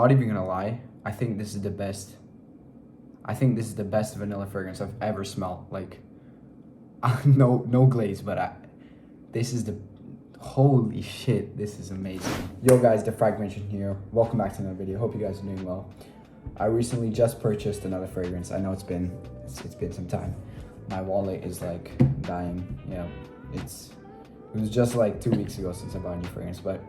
Not even gonna lie, I think this is the best. I think this is the best vanilla fragrance I've ever smelled. Like, no glaze, but this is the, holy shit, this is amazing. Yo guys, the Fragmentation here. Welcome back to another video. Hope you guys are doing well. I recently just purchased another fragrance. I know it's been some time. My wallet is like dying. Yeah, it was just like 2 weeks ago since I bought a new fragrance, but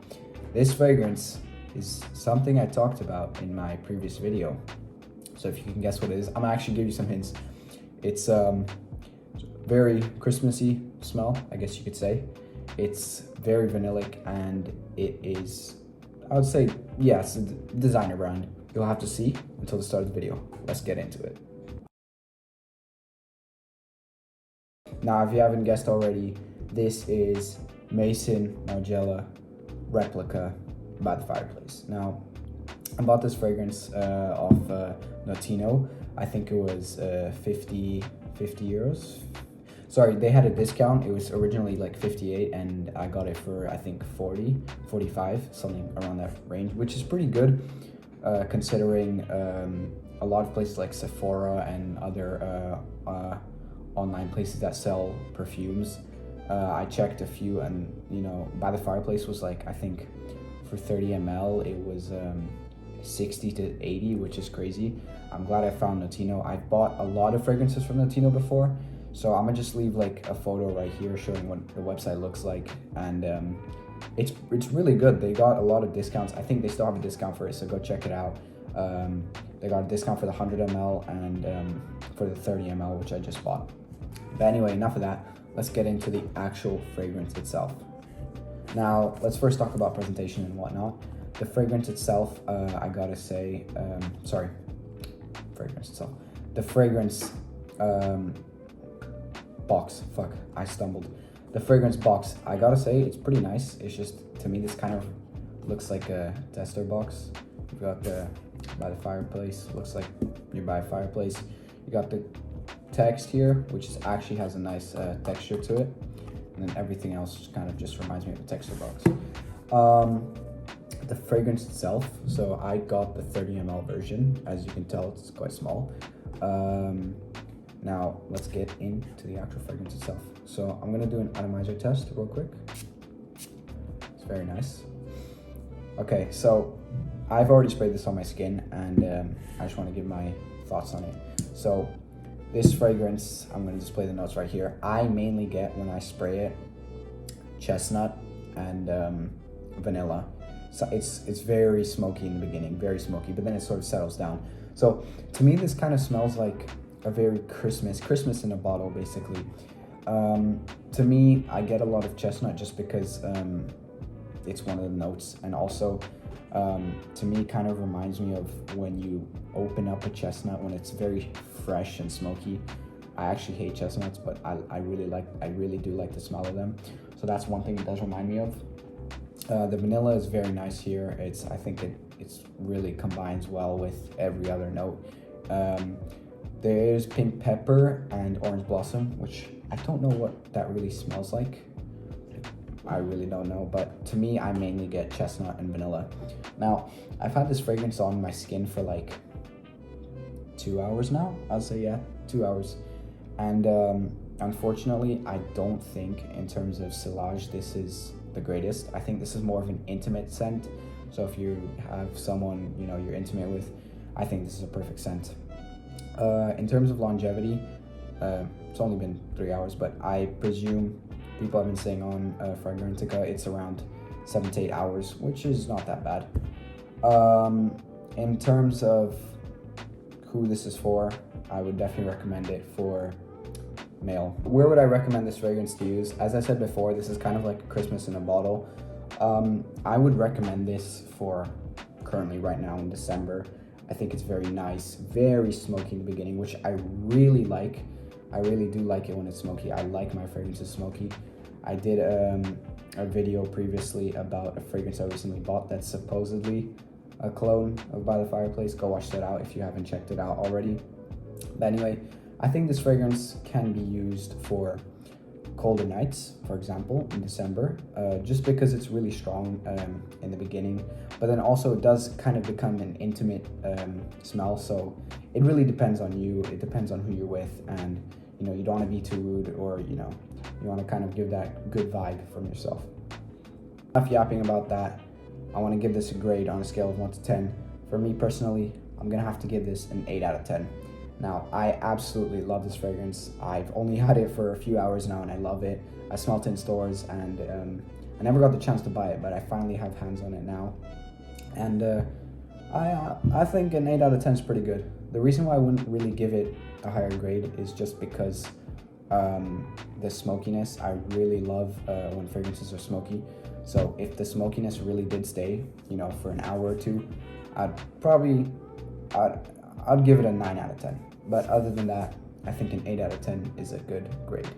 this fragrance is something I talked about in my previous video. So if you can guess what it is, I'm gonna actually give you some hints. It's very Christmassy smell, I guess you could say. It's very vanillic, and it is, I would say, yes, a designer brand. You'll have to see until the start of the video. Let's get into it. Now, if you haven't guessed already, this is Maison Margiela Replica by the Fireplace. Now, I bought this fragrance off Notino. I think it was 50 euros. Sorry, they had a discount. It was originally like 58 and I got it for, I think, 40, 45, something around that range, which is pretty good considering a lot of places like Sephora and other online places that sell perfumes. I checked a few, and you know, By the Fireplace was like, I think for 30 ml it was 60 to 80, which is crazy. I'm glad I found Notino. I've bought a lot of fragrances from Notino before, so I'm gonna just leave like a photo right here showing what the website looks like, and it's really good. They got a lot of discounts. I think they still have a discount for it, so go check it out. They got a discount for the 100 ml and for the 30 ml, which I just bought. But anyway, enough of that. Let's get into the actual fragrance itself. Now, let's first talk about presentation and whatnot. The fragrance itself, I gotta say, fragrance itself. The fragrance box, fuck, I stumbled. The fragrance box, I gotta say, it's pretty nice. It's just, to me, this kind of looks like a tester box. You've got the By the Fireplace, looks like you're by a fireplace. You got the text here, which actually has a nice texture to it, and then everything else kind of just reminds me of a texture box. The fragrance itself, so I got the 30 ml version. As you can tell, it's quite small. Now let's get into the actual fragrance itself. So I'm gonna do an atomizer test real quick. It's very nice. Okay, so I've already sprayed this on my skin, and I just want to give my thoughts on it. So this fragrance, I'm going to display the notes right here. I mainly get, when I spray it, chestnut and vanilla. So it's very smoky in the beginning, very smoky, but then it sort of settles down. So to me, this kind of smells like a very Christmas in a bottle, basically. To me, I get a lot of chestnut just because it's one of the notes, and also to me, kind of reminds me of when you open up a chestnut when it's very fresh and smoky. I actually hate chestnuts, but I really do like the smell of them. So that's one thing it does remind me of. The vanilla is very nice here. I think it's really combines well with every other note. There's pink pepper and orange blossom, which I don't know what that really smells like. I really don't know, but to me, I mainly get chestnut and vanilla. Now, I've had this fragrance on my skin for like 2 hours now. I'll say, yeah, 2 hours. And unfortunately, I don't think in terms of sillage, this is the greatest. I think this is more of an intimate scent. So if you have someone, you know, you're intimate with, I think this is a perfect scent. In terms of longevity, it's only been 3 hours, but I presume people have been saying on Fragrantica it's around 7 to 8 hours, which is not that bad. In terms of who this is for, I would definitely recommend it for male. Where would I recommend this fragrance to use? As I said before, this is kind of like Christmas in a bottle. I would recommend this for currently right now in December. I think it's very nice, very smoky in the beginning, which I really like. I really do like it when it's smoky. I like my fragrances smoky. I did a video previously about a fragrance I recently bought that's supposedly a clone of By the Fireplace. Go watch that out if you haven't checked it out already. But anyway, I think this fragrance can be used for colder nights, for example, in December, just because it's really strong in the beginning, but then also it does kind of become an intimate smell. So it really depends on you. It depends on who you're with, and you know, you don't want to be too rude, or you know, you want to kind of give that good vibe from yourself. Enough yapping about that. I want to give this a grade on a scale of 1 to 10. For me personally, I'm gonna have to give this an 8 out of 10. Now, I absolutely love this fragrance. I've only had it for a few hours now and I love it. I smelled it in stores, and I never got the chance to buy it, but I finally have hands on it now. And I think an 8 out of 10 is pretty good. The reason why I wouldn't really give it a higher grade is just because the smokiness. I really love when fragrances are smoky. So if the smokiness really did stay, you know, for an hour or two, I'd give it a 9 out of 10. But other than that, I think an 8 out of 10 is a good grade.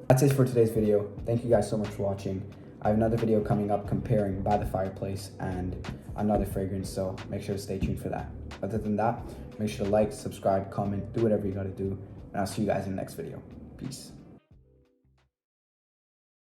That's it for today's video. Thank you guys so much for watching. I have another video coming up comparing By the Fireplace and another fragrance, so make sure to stay tuned for that. Other than that, make sure to like, subscribe, comment, do whatever you gotta do, and I'll see you guys in the next video. Peace.